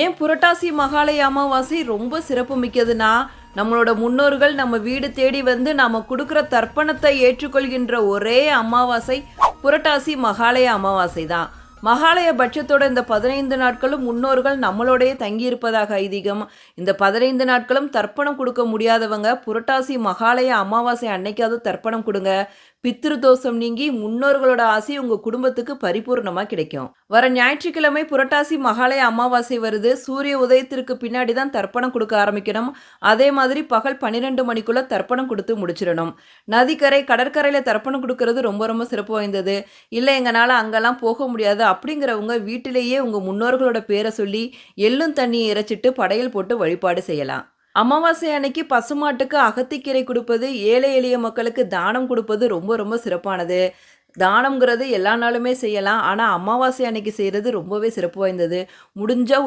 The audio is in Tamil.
ஏன் புரட்டாசி மகாலய அமாவாசை ரொம்ப சிறப்பு மிக்கதுன்னா, நம்மளோட முன்னோர்கள் நம்ம வீடு தேடி வந்து நம்ம கொடுக்குற தர்ப்பணத்தை ஏற்றுக்கொள்கின்ற ஒரே அமாவாசை புரட்டாசி மகாலய அமாவாசை தான். மகாலய பட்சத்தோட இந்த 15 நாட்களும் முன்னோர்கள் நம்மளோடயே தங்கியிருப்பதாக ஐதீகம். இந்த 15 நாட்களும் தர்ப்பணம் கொடுக்க முடியாதவங்க புரட்டாசி மகாலய அமாவாசை அன்னைக்காவது தர்ப்பணம் கொடுங்க. பித்ரு தோஷம் நீங்கி முன்னோர்களோட ஆசி உங்க குடும்பத்துக்கு பரிபூர்ணமா கிடைக்கும். வர ஞாயிற்றுக்கிழமை புரட்டாசி மகாலய அமாவாசை வருது. சூரிய உதயத்திற்கு பின்னாடி தான் தர்ப்பணம் கொடுக்க ஆரம்பிக்கணும். அதே மாதிரி பகல் 12 மணிக்குள்ள தர்ப்பணம் கொடுத்து முடிச்சிடணும். நதிக்கரை கடற்கரையில தர்ப்பணம் கொடுக்கறது ரொம்ப ரொம்ப சிறப்பு வாய்ந்தது. இல்லை எங்களால் அங்கெல்லாம் போக முடியாது அப்படிங்கிறவங்க வீட்டிலேயே உங்க முன்னோர்களோட பேரை சொல்லி எள்ளும் தண்ணியை இறைச்சிட்டு படையல் போட்டு வழிபாடு செய்யலாம். அமாவாசை அன்னைக்கு பசுமாட்டுக்கு அகத்திக்கீரை கொடுப்பது, ஏழை எளிய மக்களுக்கு தானம் கொடுப்பது ரொம்ப ரொம்ப சிறப்பானது. தானம்ங்கிறது எல்லா நாளுமே செய்யலாம். ஆனால் அமாவாசை அன்னைக்கு செய்கிறது ரொம்பவே சிறப்பு வாய்ந்தது. முடிஞ்சா